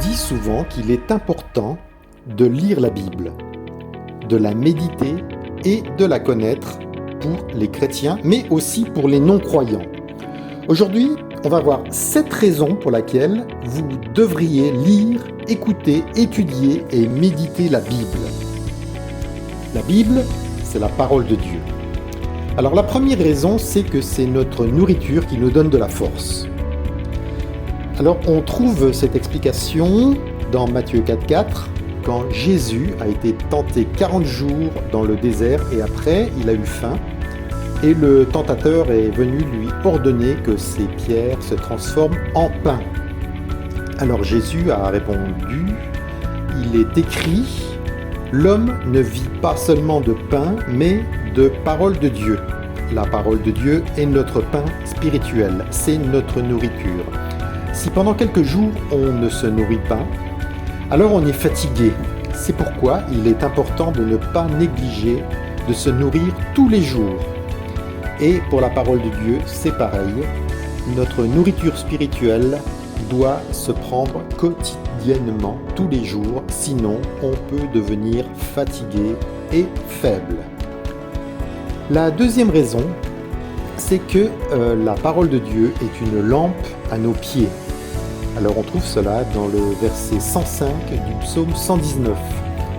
dit souvent qu'il est important de lire la Bible, de la méditer et de la connaître pour les chrétiens, mais aussi pour les non-croyants. Aujourd'hui, on va voir 7 raisons pour lesquelles vous devriez lire, écouter, étudier et méditer la Bible. La Bible, c'est la parole de Dieu. Alors la première raison, c'est que c'est notre nourriture qui nous donne de la force. Alors on trouve cette explication dans Matthieu 4,4, quand Jésus a été tenté 40 jours dans le désert et après il a eu faim. Et le tentateur est venu lui ordonner que ces pierres se transforment en pain. Alors Jésus a répondu, il est écrit, l'homme ne vit pas seulement de pain, mais de parole de Dieu. La parole de Dieu est notre pain spirituel, c'est notre nourriture. Si pendant quelques jours on ne se nourrit pas, alors on est fatigué. C'est pourquoi il est important de ne pas négliger de se nourrir tous les jours. Et pour la parole de Dieu, c'est pareil. Notre nourriture spirituelle doit se prendre quotidiennement, tous les jours, sinon on peut devenir fatigué et faible. La deuxième raison, c'est que la parole de Dieu est une lampe à nos pieds. Alors on trouve cela dans le verset 105 du psaume 119,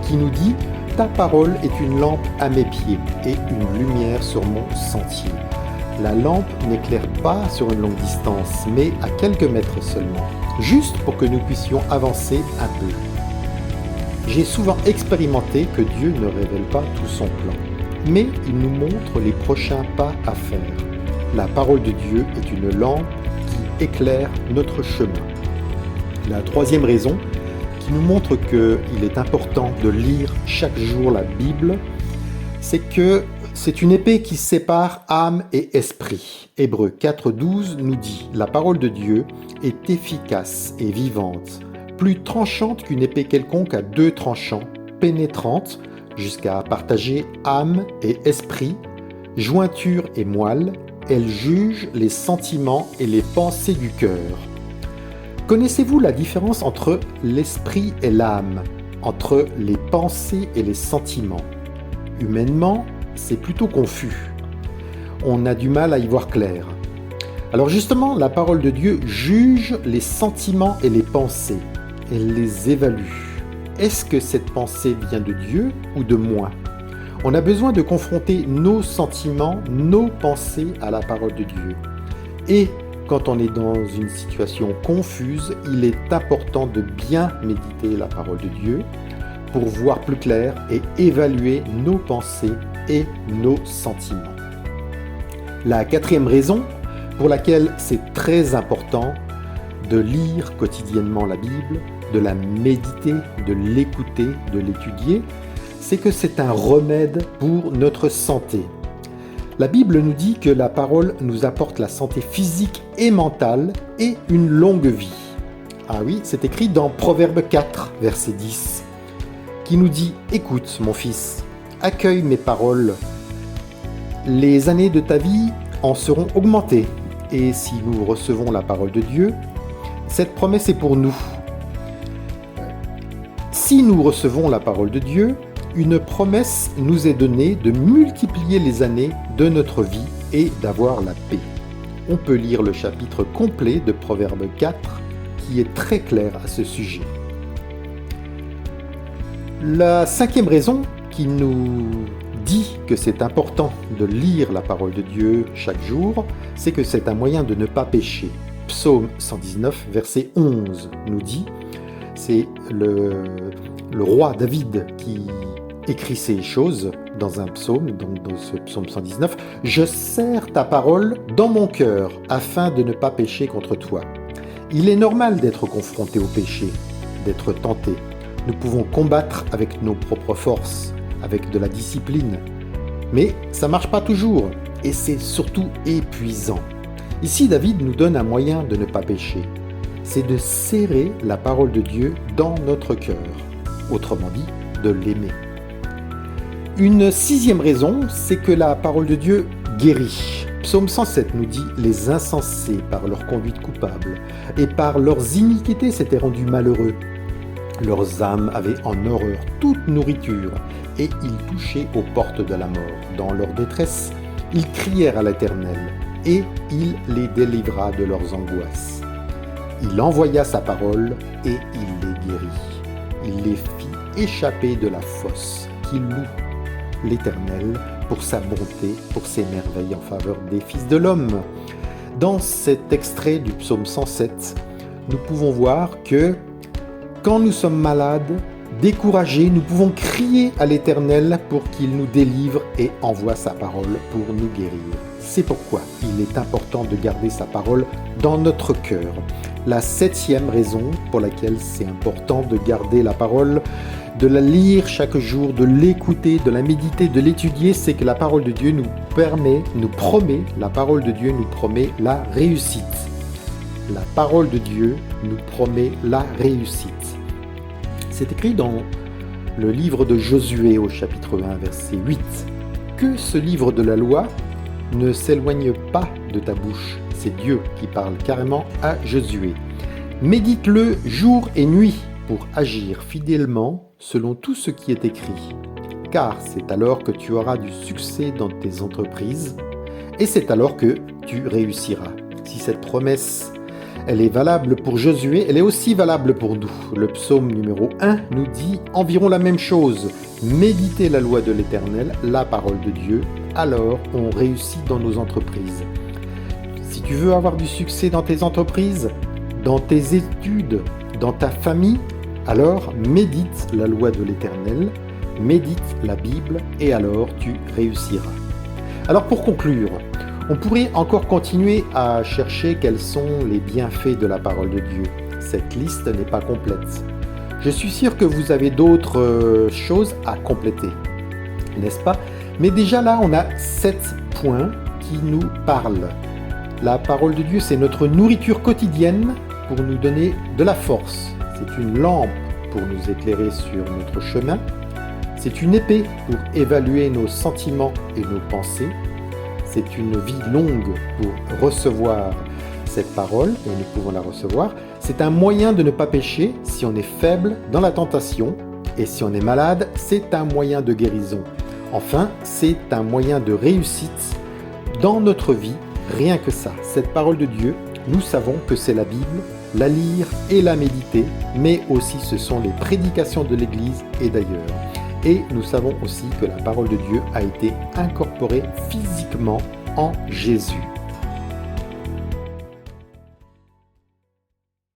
qui nous dit « Ta parole est une lampe à mes pieds et une lumière sur mon sentier. » La lampe n'éclaire pas sur une longue distance, mais à quelques mètres seulement, juste pour que nous puissions avancer un peu. J'ai souvent expérimenté que Dieu ne révèle pas tout son plan, mais il nous montre les prochains pas à faire. La parole de Dieu est une lampe qui éclaire notre chemin. La troisième raison, qui nous montre qu'il est important de lire chaque jour la Bible, c'est que c'est une épée qui sépare âme et esprit. Hébreux 4,12 nous dit « La parole de Dieu est efficace et vivante, plus tranchante qu'une épée quelconque à 2 tranchants, pénétrante jusqu'à partager âme et esprit, jointure et moelle, elle juge les sentiments et les pensées du cœur. » Connaissez-vous la différence entre l'esprit et l'âme, entre les pensées et les sentiments ? Humainement, c'est plutôt confus. On a du mal à y voir clair. Alors justement, la parole de Dieu juge les sentiments et les pensées. Elle les évalue. Est-ce que cette pensée vient de Dieu ou de moi ? On a besoin de confronter nos sentiments, nos pensées à la parole de Dieu. Et quand on est dans une situation confuse, il est important de bien méditer la parole de Dieu pour voir plus clair et évaluer nos pensées et nos sentiments. La quatrième raison pour laquelle c'est très important de lire quotidiennement la Bible, de la méditer, de l'écouter, de l'étudier, c'est que c'est un remède pour notre santé. La Bible nous dit que la parole nous apporte la santé physique et mentale et une longue vie. Ah oui, c'est écrit dans Proverbe 4, verset 10, qui nous dit « Écoute, mon fils, accueille mes paroles. Les années de ta vie en seront augmentées. » Et si nous recevons la parole de Dieu, cette promesse est pour nous. Si nous recevons la parole de Dieu, une promesse nous est donnée de multiplier les années de notre vie et d'avoir la paix. On peut lire le chapitre complet de Proverbe 4 qui est très clair à ce sujet. La cinquième raison qui nous dit que c'est important de lire la parole de Dieu chaque jour, c'est que c'est un moyen de ne pas pécher. Psaume 119, verset 11 nous dit, c'est le roi David qui écrit ces choses dans un psaume, donc dans ce psaume 119, « Je serre ta parole dans mon cœur afin de ne pas pécher contre toi. » Il est normal d'être confronté au péché, d'être tenté. Nous pouvons combattre avec nos propres forces, avec de la discipline. Mais ça ne marche pas toujours et c'est surtout épuisant. Ici, David nous donne un moyen de ne pas pécher. C'est de serrer la parole de Dieu dans notre cœur. Autrement dit, de l'aimer. Une sixième raison, c'est que la parole de Dieu guérit. Psaume 107 nous dit « Les insensés, par leur conduite coupable, et par leurs iniquités s'étaient rendus malheureux. Leurs âmes avaient en horreur toute nourriture, et ils touchaient aux portes de la mort. Dans leur détresse, ils crièrent à l'Éternel, et il les délivra de leurs angoisses. Il envoya sa parole, et il les guérit. Il les fit échapper de la fosse, qui loue l'Éternel pour sa bonté, pour ses merveilles en faveur des fils de l'homme. Dans cet extrait du psaume 107, nous pouvons voir que quand nous sommes malades, découragés, nous pouvons crier à l'Éternel pour qu'il nous délivre et envoie sa parole pour nous guérir. C'est pourquoi il est important de garder sa parole dans notre cœur. La 7e raison pour laquelle c'est important de garder la parole, de la lire chaque jour, de l'écouter, de la méditer, de l'étudier, c'est que la parole de Dieu nous promet la réussite. La parole de Dieu nous promet la réussite. C'est écrit dans le livre de Josué au chapitre 1, verset 8. Que ce livre de la loi ne s'éloigne pas de ta bouche. C'est Dieu qui parle carrément à Josué. Médite-le jour et nuit pour agir fidèlement selon tout ce qui est écrit. Car c'est alors que tu auras du succès dans tes entreprises et c'est alors que tu réussiras. Si cette promesse elle est valable pour Josué, elle est aussi valable pour nous. Le psaume numéro 1 nous dit environ la même chose. Méditez la loi de l'Éternel, la parole de Dieu, alors on réussit dans nos entreprises. Si tu veux avoir du succès dans tes entreprises, dans tes études, dans ta famille, alors médite la loi de l'Éternel, médite la Bible et alors tu réussiras. Alors pour conclure, on pourrait encore continuer à chercher quels sont les bienfaits de la parole de Dieu. Cette liste n'est pas complète. Je suis sûr que vous avez d'autres choses à compléter, n'est-ce pas? Mais déjà là, on a 7 points qui nous parlent. La parole de Dieu, c'est notre nourriture quotidienne pour nous donner de la force. C'est une lampe pour nous éclairer sur notre chemin. C'est une épée pour évaluer nos sentiments et nos pensées. C'est une vie longue pour recevoir cette parole, et nous pouvons la recevoir. C'est un moyen de ne pas pécher si on est faible dans la tentation, et si on est malade, c'est un moyen de guérison. Enfin, c'est un moyen de réussite dans notre vie, rien que ça. Cette parole de Dieu, nous savons que c'est la Bible, la lire et la méditer, mais aussi ce sont les prédications de l'Église et d'ailleurs. Et nous savons aussi que la parole de Dieu a été incorporée physiquement en Jésus.